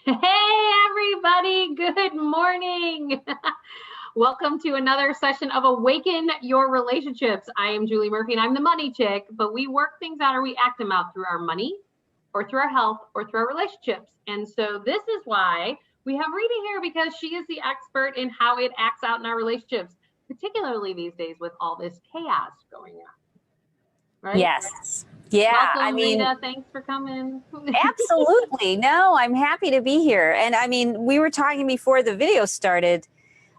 Hey everybody, good morning. Welcome to another session of Awaken Your Relationships. I am Julie Murphy and I'm the money chick, but we work things out or we act them out through our money or through our health or through our relationships. And so this is why we have Rita here, because she is the expert in how it acts out in our relationships, particularly these days with all this chaos going on. Right? Yes. Yeah. Welcome, I mean, Rita. Thanks for coming. absolutely. No, I'm happy to be here. And I mean, we were talking before the video started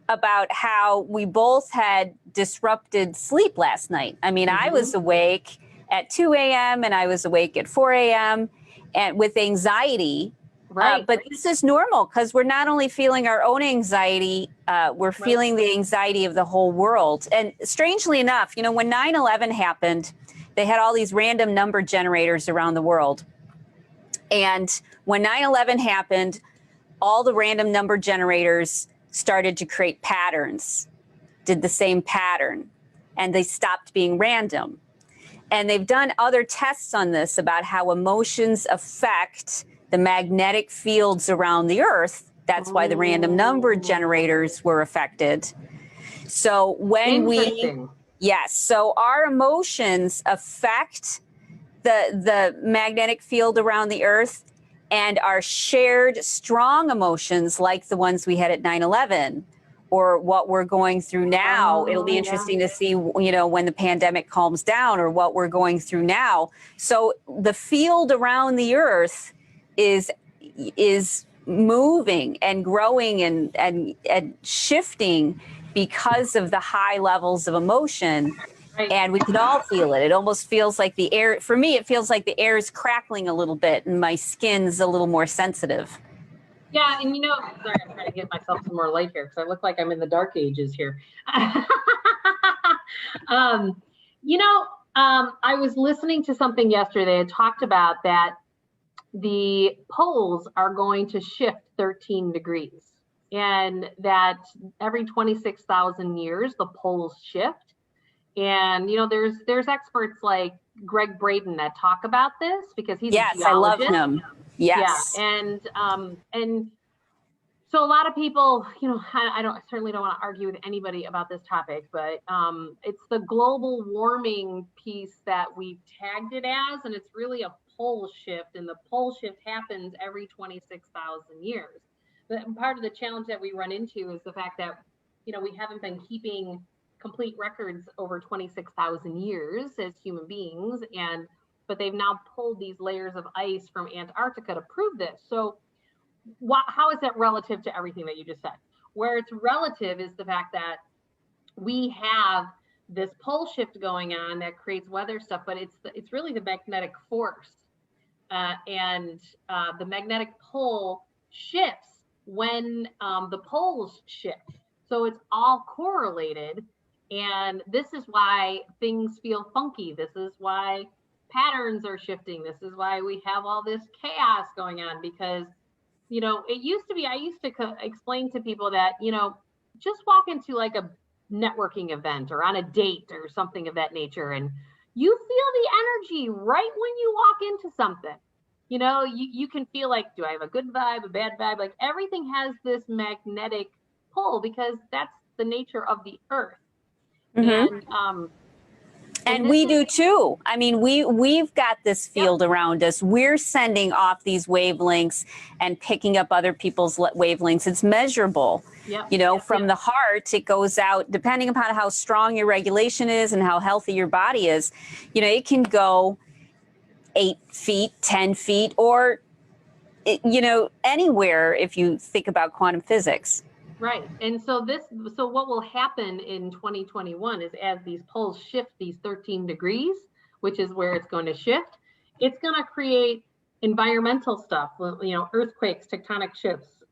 about how we both had disrupted sleep last night. I mean, I was awake at 2 a.m. and I was awake at 4 a.m. and with anxiety. Right. But this is normal because we're not only feeling our own anxiety, we're feeling the anxiety of the whole world. And strangely enough, you know, when 9/11 happened, they had all these random number generators around the world. And when 9/11 happened, all the random number generators started to create patterns, did the same pattern, and they stopped being random. And they've done other tests on this about how emotions affect the magnetic fields around the earth. That's why the random number generators were affected. So when yes, so our emotions affect the magnetic field around the earth, and our shared strong emotions like the ones we had at 9/11 or what we're going through now. It'll be interesting to see, you know, when the pandemic calms down or what we're going through now. So the field around the earth is moving and growing and shifting because of the high levels of emotion. And we can all feel it. It almost feels like the air, for me, it feels like the air is crackling a little bit and my skin's a little more sensitive. Yeah, and you know, sorry, I'm trying to get myself some more light here because I look like I'm in the dark ages here. I was listening to something yesterday. It talked about that the poles are going to shift 13 degrees and that every 26,000 years, the poles shift. And, you know, there's experts like 𝑘𝐻 that talk about this because he's a geologist. I love him. Yes. Yeah. And so a lot of people, you know, I certainly don't want to argue with anybody about this topic, but it's the global warming piece that we've tagged it as, and it's really a pole shift, and the pole shift happens every 26,000 years. But part of the challenge that we run into is the fact that, you know, we haven't been keeping complete records over 26,000 years as human beings, but they've now pulled these layers of ice from Antarctica to prove this. So how is that relative to everything that you just said? Where it's relative is the fact that we have this pole shift going on that creates weather stuff, but it's really the magnetic force, and the magnetic pole shifts when the poles shift. So it's all correlated, and this is why things feel funky. This is why patterns are shifting. This is why we have all this chaos going on, because, you know, it used to be, I used to explain to people that, you know, just walk into like a networking event or on a date or something of that nature, and you feel the energy right when you walk into something. You know, you can feel like, do I have a good vibe, a bad vibe? Like everything has this magnetic pull because that's the nature of the earth. And we do too. I mean, we've got this field around us. We're sending off these wavelengths and picking up other people's wavelengths. It's measurable. You know, from the heart, it goes out, depending upon how strong your regulation is and how healthy your body is. You know, it can go 8 feet, 10 feet, or, you know, anywhere if you think about quantum physics. Right. And so what will happen in 2021 is as these poles shift these 13 degrees, which is where it's going to shift, it's going to create environmental stuff, you know, earthquakes, tectonic shifts,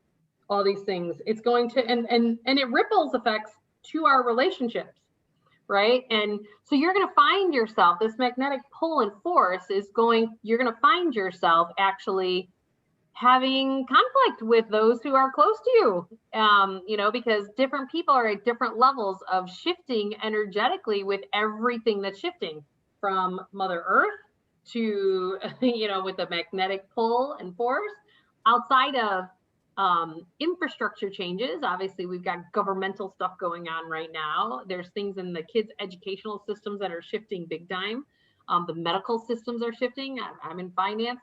all these things. It's going to, and it ripples effects to our relationships, right? And so you're going to find yourself, this magnetic pull and force you're going to find yourself actually having conflict with those who are close to you, you know, because different people are at different levels of shifting energetically with everything that's shifting, from Mother Earth to, you know, with the magnetic pull and force, outside of Infrastructure changes. Obviously, we've got governmental stuff going on right now. There's things in the kids' educational systems that are shifting big time. The medical systems are shifting. I'm in finance.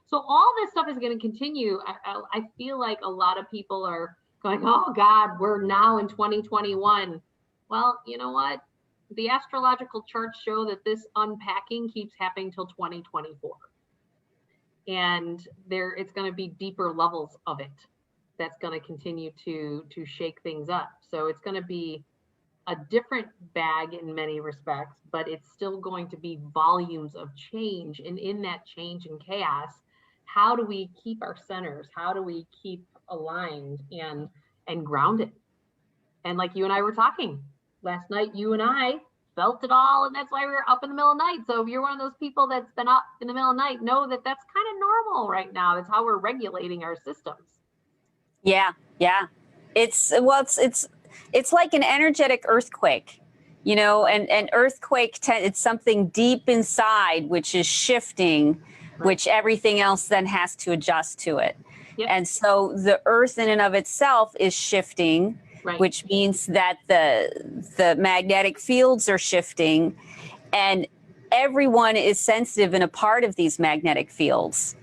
So all this stuff is going to continue. I feel like a lot of people are going, oh God, we're now in 2021. Well, you know what? The astrological charts show that this unpacking keeps happening till 2024. And it's going to be deeper levels of it that's going to continue to shake things up. So it's going to be a different bag in many respects, but it's still going to be volumes of change. And in that change and chaos, how do we keep our centers? How do we keep aligned and grounded? And like you and I were talking last night, you and I felt it all, and that's why we were up in the middle of the night. So if you're one of those people that's been up in the middle of the night, know that that's kind of normal right now. That's how we're regulating our systems. Yeah. It's like an energetic earthquake, and an earthquake, it's something deep inside, which is shifting, right, which everything else then has to adjust to it. Yep. And so the earth in and of itself is shifting, right, which means that the magnetic fields are shifting, and everyone is sensitive and a part of these magnetic fields.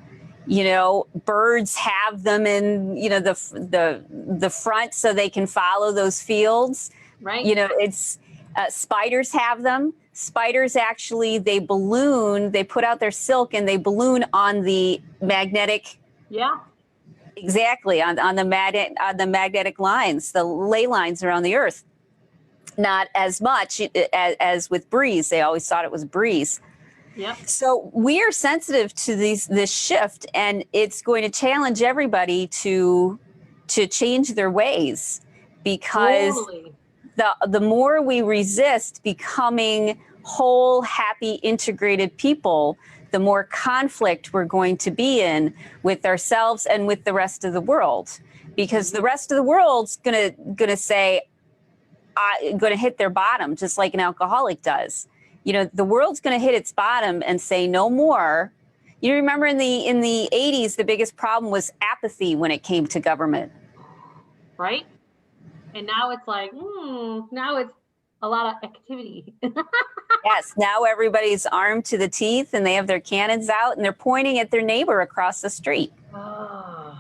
Birds have them in, the front so they can follow those fields. Right. It's spiders have them. Spiders actually, they balloon, they put out their silk and they balloon on the magnetic. Yeah. Exactly. On the magnetic lines, the ley lines around the earth. Not as much as with breeze. They always thought it was breeze. Yep. So we are sensitive to this shift, and it's going to challenge everybody to change their ways, because totally, the more we resist becoming whole, happy, integrated people, the more conflict we're going to be in with ourselves and with the rest of the world, because the rest of the world's gonna say, going to hit their bottom, just like an alcoholic does. The world's going to hit its bottom and say no more. You remember in the 80s, the biggest problem was apathy when it came to government. Right? And now it's like, now it's a lot of activity. Yes, now everybody's armed to the teeth and they have their cannons out and they're pointing at their neighbor across the street. Oh,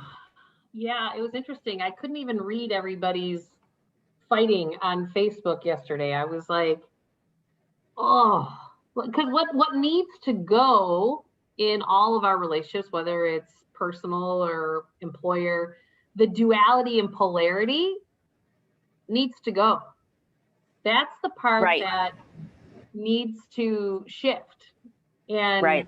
yeah, it was interesting. I couldn't even read everybody's fighting on Facebook yesterday. I was like, oh, because what needs to go in all of our relationships, whether it's personal or employer, the duality and polarity needs to go. That's the part, right, that needs to shift. And right,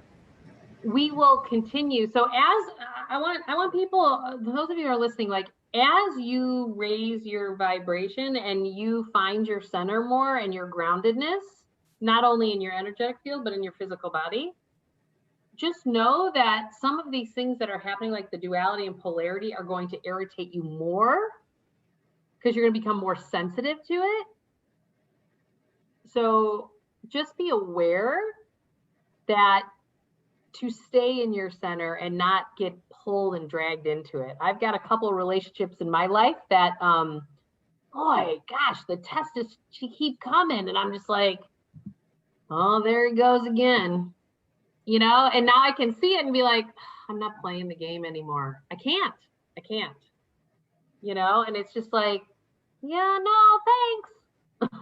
we will continue. So as I want people, those of you who are listening, like, as you raise your vibration and you find your center more and your groundedness, not only in your energetic field, but in your physical body, just know that some of these things that are happening, like the duality and polarity, are going to irritate you more because you're going to become more sensitive to it. So just be aware that to stay in your center and not get pulled and dragged into it. I've got a couple of relationships in my life that, boy, gosh, the test is, she keep coming. And I'm just like, oh, there he goes again, and now I can see it and be like, I'm not playing the game anymore. I can't, and it's just like, yeah, no, thanks.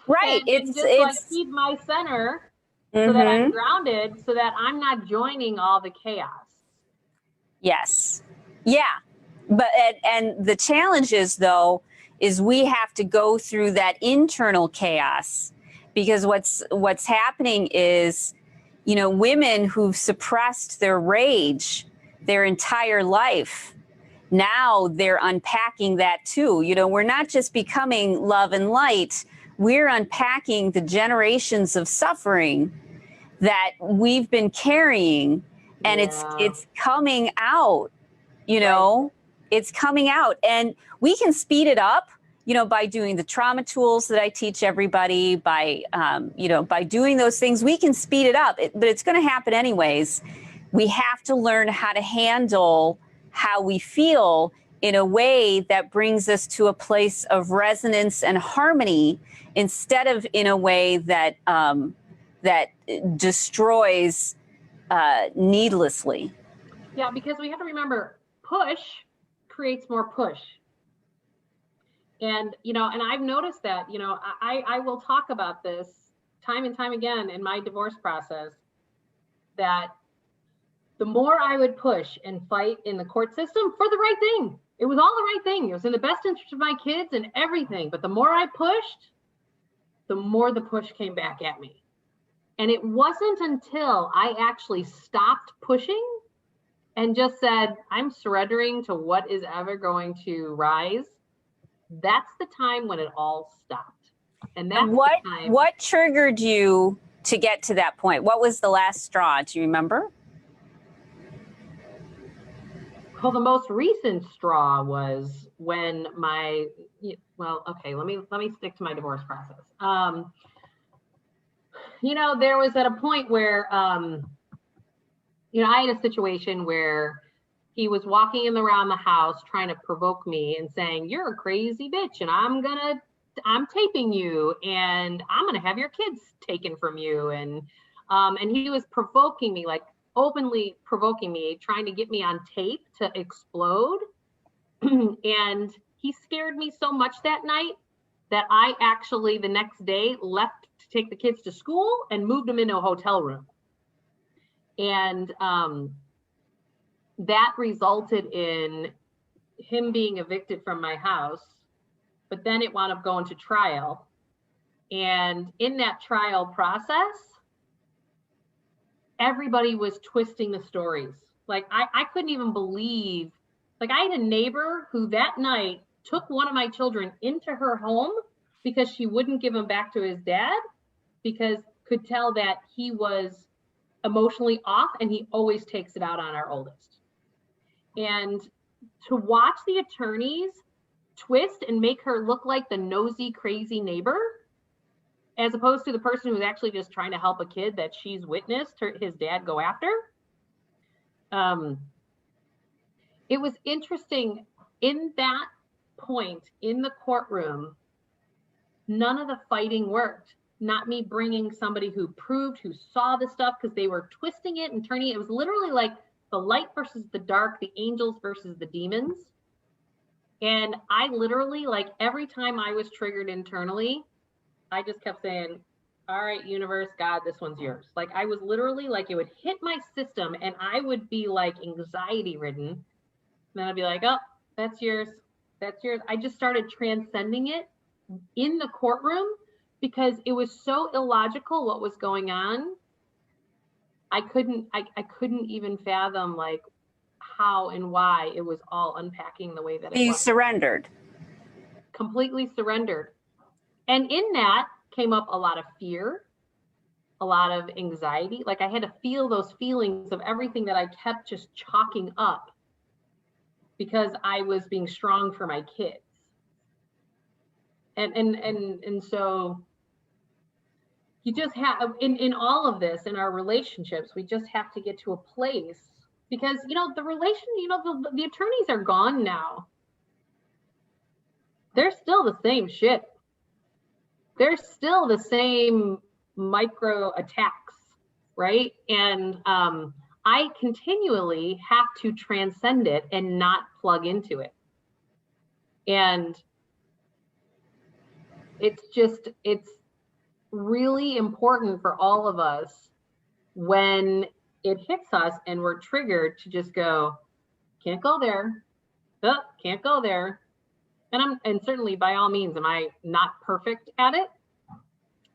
Right. and just like keep my center, so that I'm grounded, so that I'm not joining all the chaos. Yes. Yeah. But, and the challenge is, though, is we have to go through that internal chaos, because what's happening is, women who've suppressed their rage their entire life, now they're unpacking that too. We're not just becoming love and light, we're unpacking the generations of suffering that we've been carrying, and it's coming out, right, it's coming out, and we can speed it up, by doing the trauma tools that I teach everybody, by doing those things, we can speed it up, but it's going to happen anyways. We have to learn how to handle how we feel in a way that brings us to a place of resonance and harmony, instead of in a way that that destroys needlessly. Yeah, because we have to remember, push creates more push. And, you know, and I've noticed that, you know, I will talk about this time and time again in my divorce process, that the more I would push and fight in the court system for the right thing, it was all the right thing. It was in the best interest of my kids and everything. But the more I pushed, the more the push came back at me. And it wasn't until I actually stopped pushing and just said, I'm surrendering to what is ever going to rise, that's the time when it all stopped. And that's what triggered you to get to that point? What was the last straw? Do you remember? Well, the most recent straw was when my, well, okay, let me stick to my divorce process. You know, there was at a point where, you know, I had a situation where he was walking around the house trying to provoke me and saying, you're a crazy bitch and I'm taping you and I'm gonna have your kids taken from you. And he was provoking me, like openly provoking me, trying to get me on tape to explode. And he scared me so much that night that I actually the next day left to take the kids to school and moved them into a hotel room. And that resulted in him being evicted from my house, but then it wound up going to trial. And in that trial process, everybody was twisting the stories. Like I couldn't even believe, like I had a neighbor who that night took one of my children into her home because she wouldn't give him back to his dad, because could tell that he was emotionally off and he always takes it out on our oldest. And to watch the attorneys twist and make her look like the nosy, crazy neighbor, as opposed to the person who's actually just trying to help a kid that she's witnessed his dad go after. It was interesting in that point in the courtroom, none of the fighting worked. Not me bringing somebody who proved, who saw the stuff, because they were twisting it and turning it. It was literally like the light versus the dark, the angels versus the demons. And I literally, like every time I was triggered internally, I just kept saying, all right, universe, God, this one's yours. Like I was literally like, it would hit my system and I would be like anxiety ridden. And then I'd be like, oh, that's yours. That's yours. I just started transcending it in the courtroom because it was so illogical what was going on. I couldn't even fathom like how and why it was all unpacking the way that it was. You surrendered. Completely surrendered. And in that came up a lot of fear, a lot of anxiety. Like I had to feel those feelings of everything that I kept just chalking up because I was being strong for my kids. And so you just have, in all of this, in our relationships, we just have to get to a place, because, you know, the attorneys are gone now. They're still the same shit. They're still the same micro attacks, right? And I continually have to transcend it and not plug into it. And it's really important for all of us when it hits us and we're triggered to just go, can't go there, can't go there. And certainly by all means, am I not perfect at it,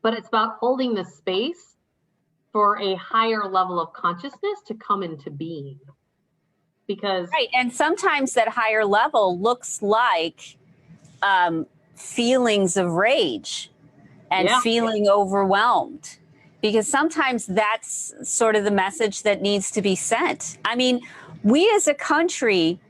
but it's about holding the space for a higher level of consciousness to come into being. Because right, and sometimes that higher level looks like feelings of rage and feeling overwhelmed, because sometimes that's sort of the message that needs to be sent. I mean, we as a country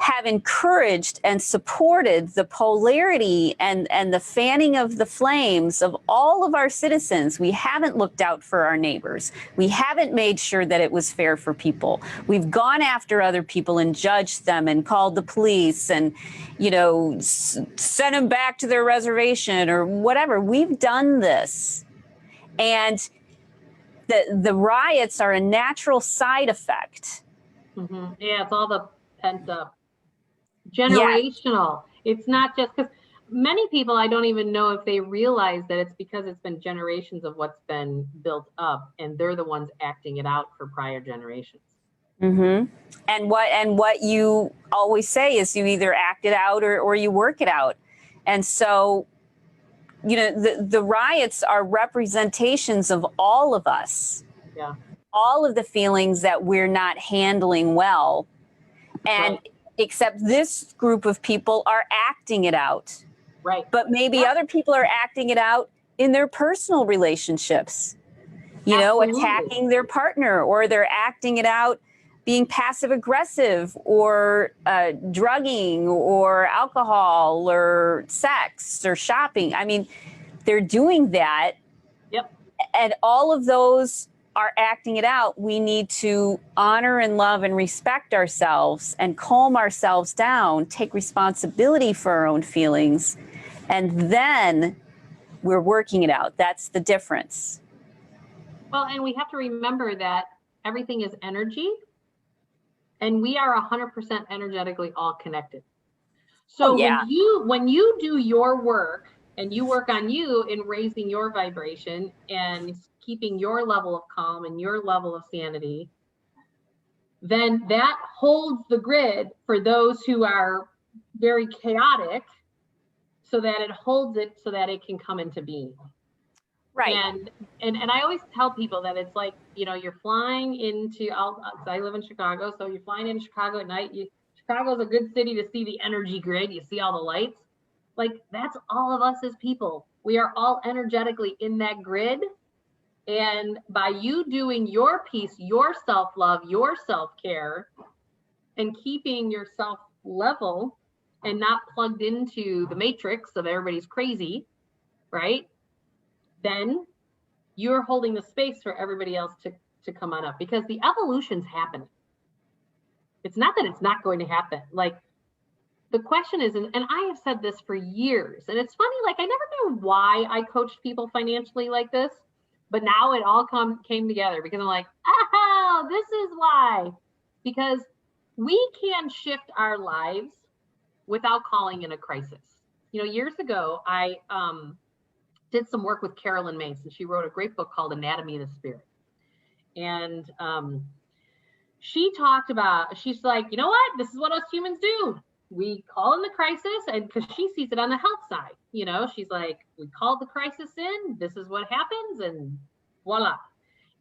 have encouraged and supported the polarity and the fanning of the flames of all of our citizens. We haven't looked out for our neighbors. We haven't made sure that it was fair for people. We've gone after other people and judged them and called the police and, you know, sent them back to their reservation or whatever. We've done this. And the riots are a natural side effect. Mm-hmm. Yeah, it's all the pent up. Generational. Yeah. It's not just because many people, I don't even know if they realize that it's because it's been generations of what's been built up, and they're the ones acting it out for prior generations. Mm-hmm. And what you always say is you either act it out or you work it out. And so, you know, the riots are representations of all of us. Yeah. All of the feelings that we're not handling well. And right. Except this group of people are acting it out. Right. But maybe other people are acting it out in their personal relationships, you Absolutely. Know, attacking their partner, or they're acting it out being passive aggressive or drugging or alcohol or sex or shopping. I mean, they're doing that. Yep. And all of those are acting it out. We need to honor and love and respect ourselves and calm ourselves down, take responsibility for our own feelings, and then we're working it out. That's the difference. Well, and we have to remember that everything is energy, and we are 100% energetically all connected. So when you do your work and you work on you in raising your vibration and keeping your level of calm and your level of sanity, then that holds the grid for those who are very chaotic, so that it holds it so that it can come into being. Right. And I always tell people that it's like, you know, you're flying into, I live in Chicago, so you're flying into Chicago at night. Chicago's a good city to see the energy grid. You see all the lights. Like, that's all of us as people. We are all energetically in that grid. And by you doing your piece, your self-love, your self-care, and keeping yourself level and not plugged into the matrix of everybody's crazy, right? Then you're holding the space for everybody else to come on up, because the evolution's happening. It's not that it's not going to happen. Like, the question is, and I have said this for years, and it's funny, like, I never knew why I coached people financially like this, but now it all came together, because I'm like, oh, this is why. Because we can shift our lives without calling in a crisis. You know, years ago, I did some work with Carolyn Mace, and she wrote a great book called Anatomy of the Spirit. And she talked about, she's like, you know what? This is what us humans do. We call in the crisis, and because she sees it on the health side, you know, she's like, we called the crisis in, this is what happens, and voila.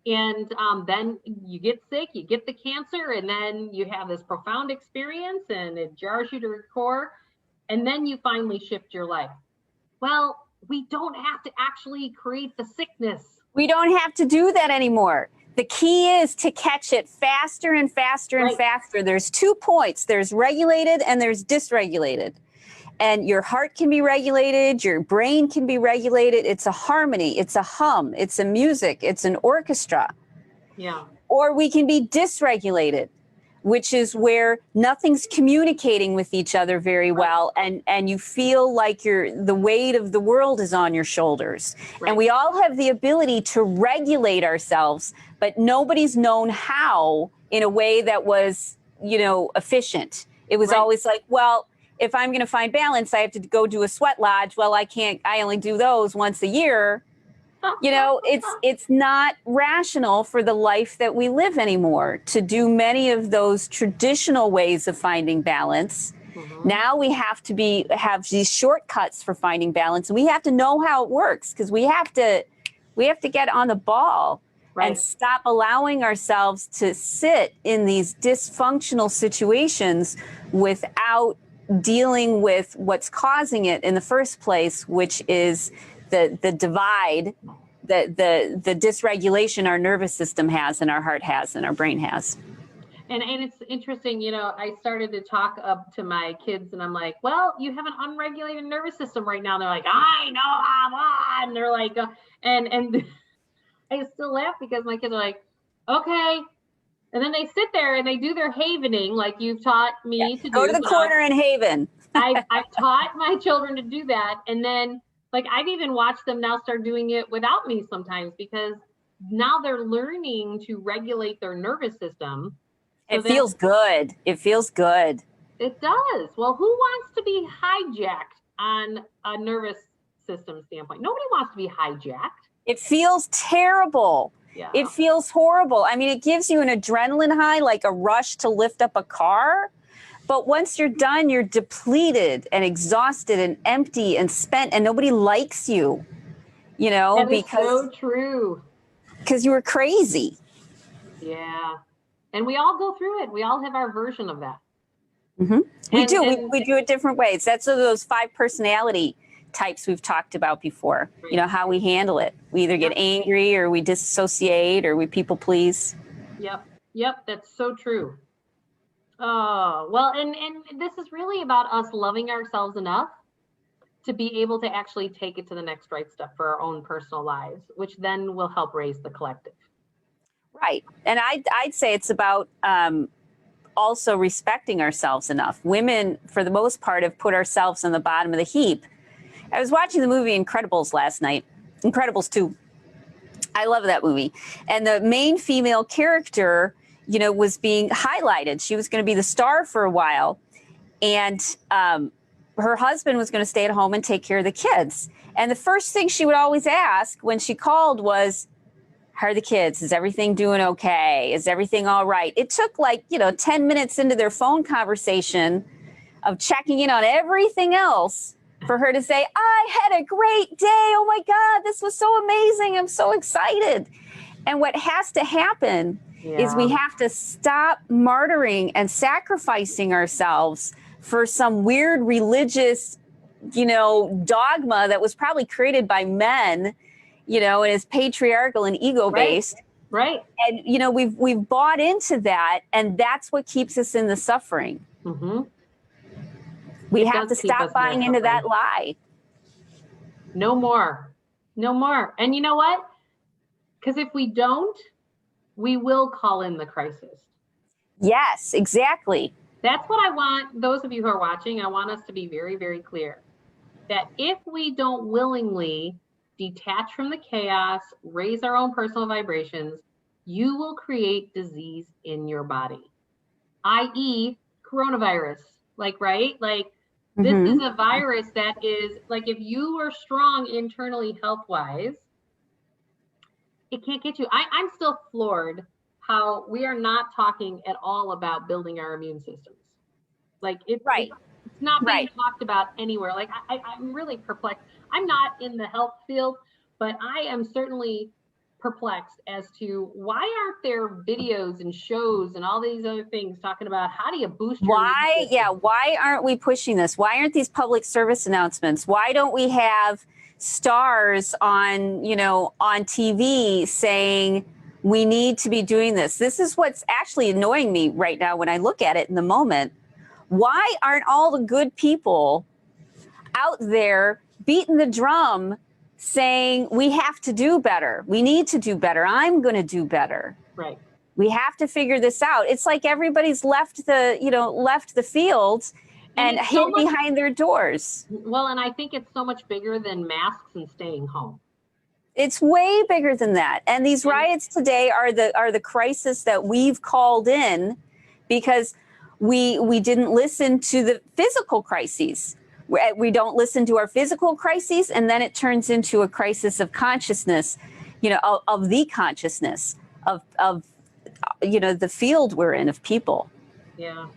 And then you get sick, you get the cancer, and then you have this profound experience, and it jars you to your core, and then you finally shift your life. Well, we don't have to actually create the sickness. We don't have to do that anymore. The key is to catch it faster and faster and faster. There's 2 points. There's regulated and there's dysregulated. And your heart can be regulated, your brain can be regulated. It's a harmony, it's a hum, it's a music, it's an orchestra. Yeah. Or we can be dysregulated, which is where nothing's communicating with each other very well, and you feel like the weight of the world is on your shoulders. Right. And we all have the ability to regulate ourselves, but nobody's known how in a way that was, you know, efficient. It was always like, well, if I'm going to find balance, I have to go do a sweat lodge. Well, I only do those once a year. You know, it's not rational for the life that we live anymore to do many of those traditional ways of finding balance. Mm-hmm. Now we have to have these shortcuts for finding balance, and we have to know how it works, because we have to get on the ball and stop allowing ourselves to sit in these dysfunctional situations without dealing with what's causing it in the first place, which is the divide, the dysregulation our nervous system has and our heart has and our brain has. And it's interesting, you know, I started to talk up to my kids and I'm like, well, you have an unregulated nervous system right now. And they're like, I know I'm on. And they're like, and I still laugh because my kids are like, okay. And then they sit there and they do their havening like you've taught me to do. Go to the corner and haven. I've taught my children to do that. And then like I've even watched them now start doing it without me sometimes because now they're learning to regulate their nervous system. So it feels good. It feels good. It does. Well, who wants to be hijacked on a nervous system standpoint? Nobody wants to be hijacked. It feels terrible. Yeah. It feels horrible. I mean, it gives you an adrenaline high, like a rush to lift up a car. But once you're done, you're depleted and exhausted and empty and spent, and nobody likes you, you know, that because is so true. Because you were crazy. Yeah. And we all go through it. We all have our version of that. Mm-hmm. We do. We do it different ways. That's those 5 personality types we've talked about before. Right. You know, how we handle it. We either get angry or we dissociate or we people please. Yep. Yep. That's so true. Oh, well, and this is really about us loving ourselves enough to be able to actually take it to the next right step for our own personal lives, which then will help raise the collective. Right. And I'd say it's about also respecting ourselves enough. Women, for the most part, have put ourselves on the bottom of the heap. I was watching the movie Incredibles last night. Incredibles 2. I love that movie. And the main female character, you know, was being highlighted. She was going to be the star for a while. And her husband was going to stay at home and take care of the kids. And the first thing she would always ask when she called was, how are the kids? Is everything doing okay? Is everything all right? It took like, 10 minutes into their phone conversation of checking in on everything else for her to say, I had a great day. Oh my God, this was so amazing. I'm so excited. And what has to happen is we have to stop martyring and sacrificing ourselves for some weird religious, dogma that was probably created by men, and is patriarchal and ego-based. Right. And, we've bought into that, and that's what keeps us in the suffering. Mm-hmm. We have to stop buying into that lie. No more. No more. And you know what? Because if we don't, we will call in the crisis. Yes, exactly. That's what I want those of you who are watching, I want us to be very, very clear that if we don't willingly detach from the chaos, raise our own personal vibrations, you will create disease in your body, i.e. coronavirus. This is a virus that is like, if you are strong internally health-wise, it can't get you. I'm still floored how we are not talking at all about building our immune systems. It's not being talked about anywhere. I'm really perplexed. I'm not in the health field, but I am certainly perplexed as to why aren't there videos and shows and all these other things talking about how do you boost your immune system? Why aren't we pushing this? Why aren't these public service announcements? Why don't we have stars on TV saying we need to be doing this? This is what's actually annoying me right now when I look at it in the moment. Why aren't all the good people out there beating the drum saying we have to do better? We need to do better. I'm going to do better. Right. We have to figure this out. It's like everybody's left the fields and hid behind their doors. Well, and I think it's so much bigger than masks and staying home. It's way bigger than that. And these riots today are the crisis that we've called in because we didn't listen to the physical crises. We don't listen to our physical crises, and then it turns into a crisis of consciousness, of the consciousness of the field we're in of people. Yeah.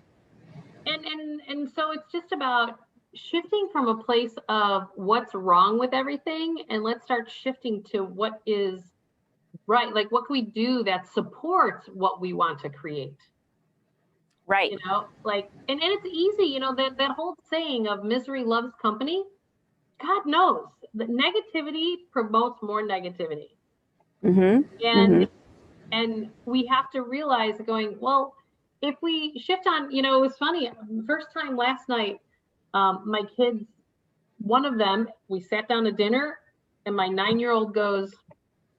And so it's just about shifting from a place of what's wrong with everything, and let's start shifting to what is right. Like, what can we do that supports what we want to create? Right. And it's easy, that whole saying of misery loves company. God knows that negativity promotes more negativity. Mm-hmm. And we have to realize well, if we shift on, you know, it was funny. First time last night, my kids, one of them, we sat down to dinner, and my 9-year-old goes,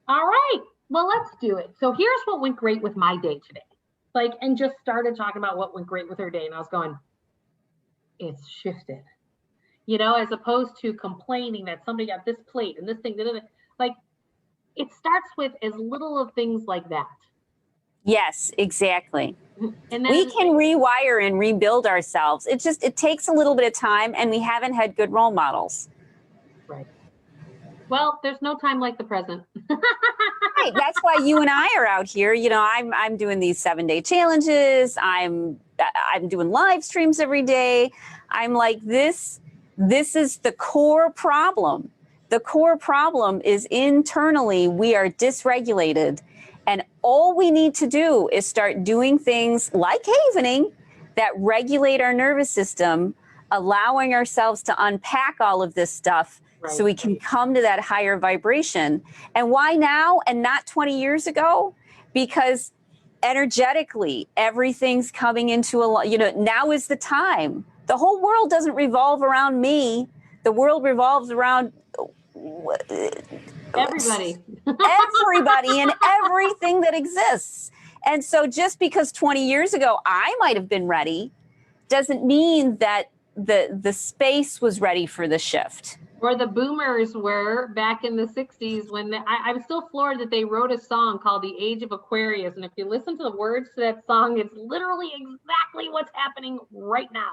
"All right, well, let's do it. So here's what went great with my day today." Like, and just started talking about what went great with her day. And I was going, it's shifted, you know, as opposed to complaining that somebody got this plate and this thing, like, it starts with as little of things like that. Yes, exactly. And then, we can rewire and rebuild ourselves. It takes a little bit of time, and we haven't had good role models. Right. Well, there's no time like the present. Right. That's why you and I are out here. You know, I'm doing these 7-day challenges. I'm doing live streams every day. I'm like, this is the core problem. The core problem is internally we are dysregulated. And all we need to do is start doing things like havening that regulate our nervous system, allowing ourselves to unpack all of this stuff. Right. So we can come to that higher vibration. And why now and not 20 years ago? Because energetically, everything's coming into a, you know, now is the time. The whole world doesn't revolve around me. The world revolves around everybody. Everybody and everything that exists. And so just because 20 years ago I might have been ready doesn't mean that the space was ready for the shift. Or the boomers were back in the 60s when I'm still floored that they wrote a song called The Age of Aquarius. And if you listen to the words to that song, it's literally exactly what's happening right now.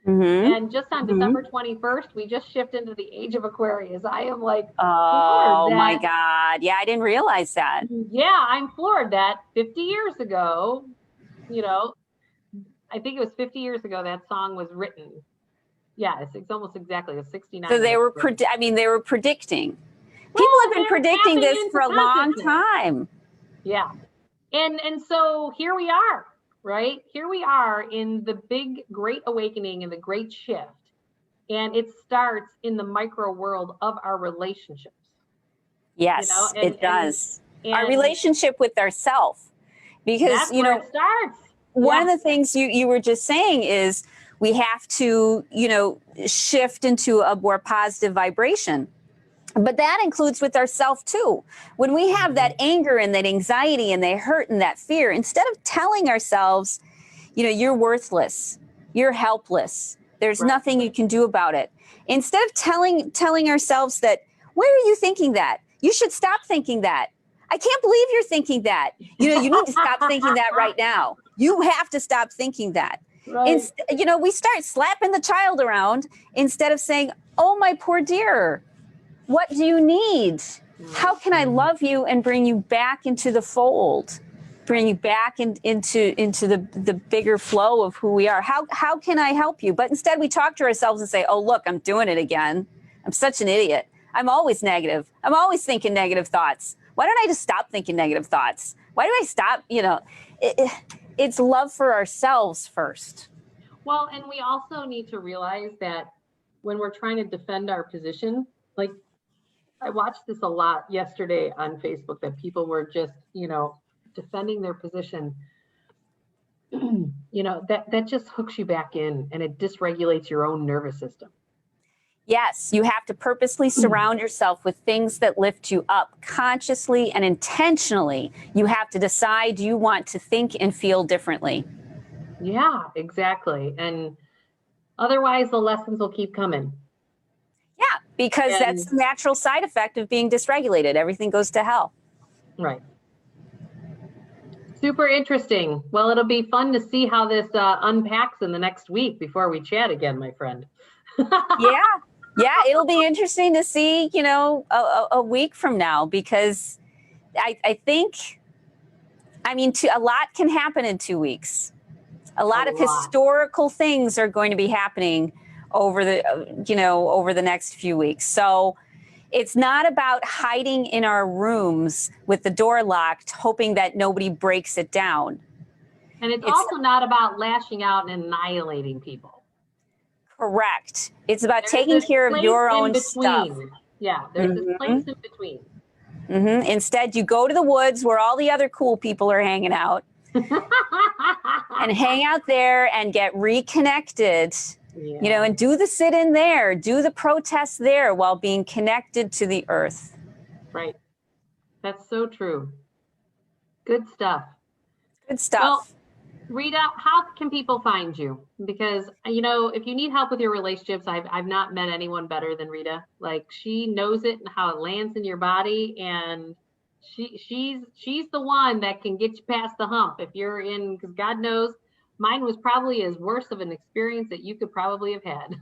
Mm-hmm. And just on December 21st, we just shifted into the Age of Aquarius. I am like, oh my God. Yeah, I didn't realize that. Yeah, I'm floored that 50 years ago, you know, I think it was 50 years ago that song was written. Yeah, it's almost exactly a 69. So they were, they were predicting. People have been predicting this for a long time. Yeah. And so here we are, right? Here we are in the big, great awakening and the great shift. And it starts in the micro world of our relationships. Yes, you know? It does. And our relationship with ourselves. Because, you know, it starts. One of the things you were just saying is, we have to, you know, shift into a more positive vibration. But that includes with ourselves too. When we have that anger and that anxiety and that hurt and that fear, instead of telling ourselves, you know, you're worthless, you're helpless, there's nothing you can do about it. Instead of telling ourselves that, why are you thinking that? You should stop thinking that. I can't believe you're thinking that. You know, you need to stop thinking that right now. You have to stop thinking that. Right. You know, we start slapping the child around instead of saying, oh, my poor dear, what do you need? How can I love you and bring you back into the fold, bring you back into the bigger flow of who we are? How can I help you? But instead we talk to ourselves and say, oh, look, I'm doing it again. I'm such an idiot. I'm always negative. I'm always thinking negative thoughts. Why don't I just stop thinking negative thoughts? Why do I stop? You know, it's love for ourselves first. Well, and we also need to realize that when we're trying to defend our position, like I watched this a lot yesterday on Facebook, that people were just, you know, defending their position. You know, that just hooks you back in and it dysregulates your own nervous system. Yes, you have to purposely surround yourself with things that lift you up consciously and intentionally. You have to decide you want to think and feel differently. Yeah, exactly. And otherwise the lessons will keep coming. Yeah, because that's the natural side effect of being dysregulated. Everything goes to hell. Right. Super interesting. Well, it'll be fun to see how this unpacks in the next week before we chat again, my friend. Yeah, it'll be interesting to see, you know, a week from now, because I think, I mean, a lot can happen in 2 weeks. A lot of historical things are going to be happening over the, you know, over the next few weeks. So it's not about hiding in our rooms with the door locked, hoping that nobody breaks it down. And it's also not about lashing out and annihilating people. Correct. It's about taking care of your own stuff. Yeah, there's this place in between. Instead, you go to the woods where all the other cool people are hanging out, and hang out there and get reconnected, Yeah. you know, and do the sit-in there, do the protest there while being connected to the earth. Right. That's so true. Good stuff. Good stuff. Well, Rita, how can people find you? Because, you know, if you need help with your relationships, I've not met anyone better than Rita. Like, she knows it and how it lands in your body, and she's the one that can get you past the hump. If you're in, because God knows, mine was probably as worse of an experience that you could probably have had.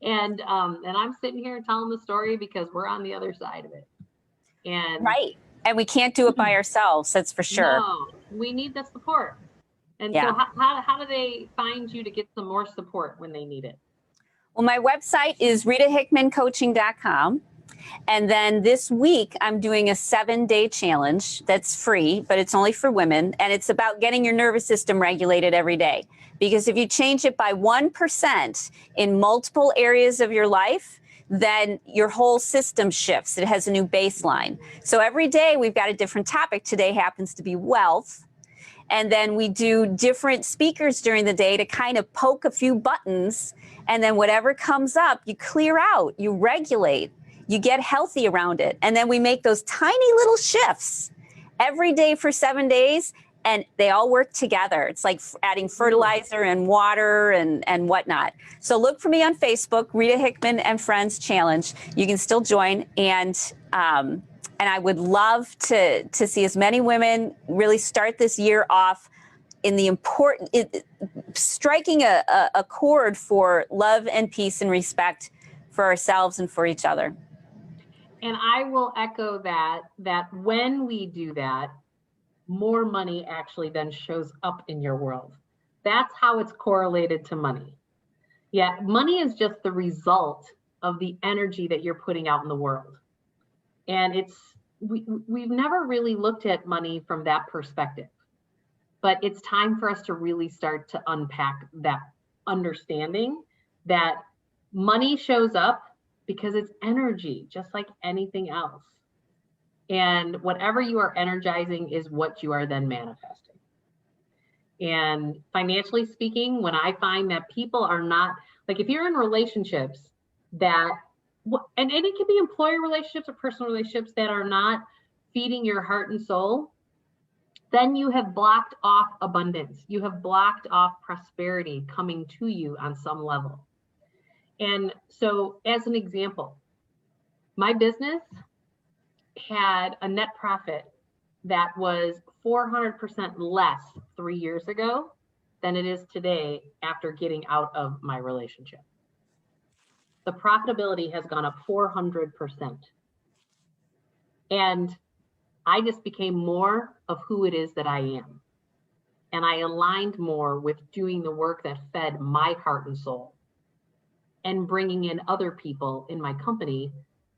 And I'm sitting here telling the story because we're on the other side of it. And right. And we can't do it by ourselves, that's for sure. No, we need the support. And Yeah. so how do they find you to get some more support when they need it? Well, my website is 𝑘𝐮𝐭𝐡𝐨𝐫. And then this week, I'm doing a 7-day challenge that's free, but it's only for women. And it's about getting your nervous system regulated every day. Because if you change it by 1% in multiple areas of your life, then your whole system shifts. It has a new baseline. So every day we've got a different topic. Today happens to be wealth. And then we do different speakers during the day to kind of poke a few buttons. And then whatever comes up, you clear out, you regulate, you get healthy around it. And then we make those tiny little shifts every day for 7 days. And they all work together. It's like adding fertilizer and water and whatnot. So look for me on Facebook, Rita Hickman and Friends Challenge. You can still join. And I would love to see as many women really start this year off in the striking a chord for love and peace and respect for ourselves and for each other. And I will echo that when we do that, more money actually then shows up in your world. That's how it's correlated to money. Yeah, money is just the result of the energy that you're putting out in the world. And we've never really looked at money from that perspective. But it's time for us to really start to unpack that understanding that money shows up because it's energy, just like anything else. And whatever you are energizing is what you are then manifesting. And financially speaking, when I find that people are not, like if you're in relationships that, and it can be employer relationships or personal relationships that are not feeding your heart and soul, then you have blocked off abundance. You have blocked off prosperity coming to you on some level. And so as an example, my business had a net profit that was 400% less 3 years ago than it is today after getting out of my relationship. The profitability has gone up 400%. And I just became more of who it is that I am. And I aligned more with doing the work that fed my heart and soul and bringing in other people in my company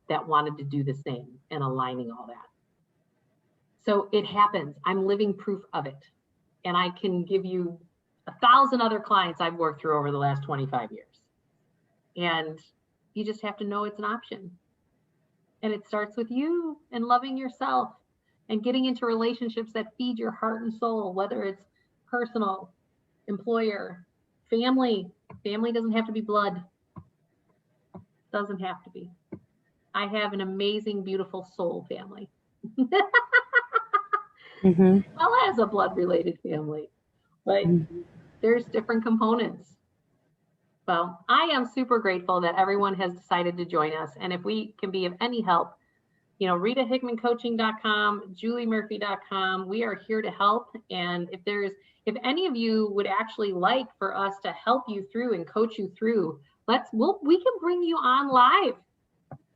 that wanted to do the same and aligning all that. So it happens. I'm living proof of it. And I can give you 1,000 other clients I've worked through over the last 25 years. And you just have to know it's an option. And it starts with you and loving yourself and getting into relationships that feed your heart and soul, whether it's personal, employer, family. Family doesn't have to be blood. Doesn't have to be. I have an amazing, beautiful soul family. Well, as a blood-related family, but there's different components. Well, I am super grateful that everyone has decided to join us. And if we can be of any help, you know, RitaHickmanCoaching.com, JulieMurphy.com, we are here to help. And if any of you would actually like for us to help you through and coach you through, we can bring you on live.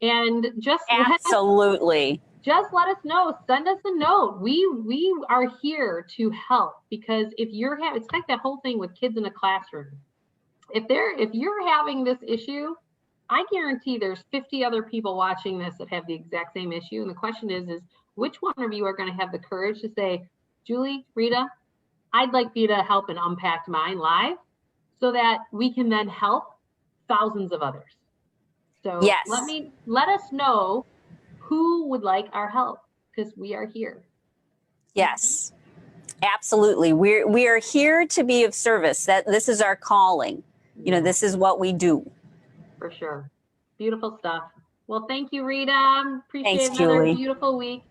And just absolutely. Just let us know. Send us a note. We are here to help, because if you're it's like that whole thing with kids in a classroom. If you're having this issue, I guarantee there's 50 other people watching this that have the exact same issue. And the question is which one of you are going to have the courage to say, Julie, Rita, I'd like you to help and unpack mine live so that we can then help thousands of others. So yes. Let us know who would like our help, because we are here. Yes. Absolutely. We are here to be of service. That this is our calling. You know, this is what we do. For sure. Beautiful stuff. Well, thank you, Rita. Appreciate Thanks, another Julie. beautiful week.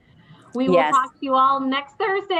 We will Yes. talk to you all next Thursday.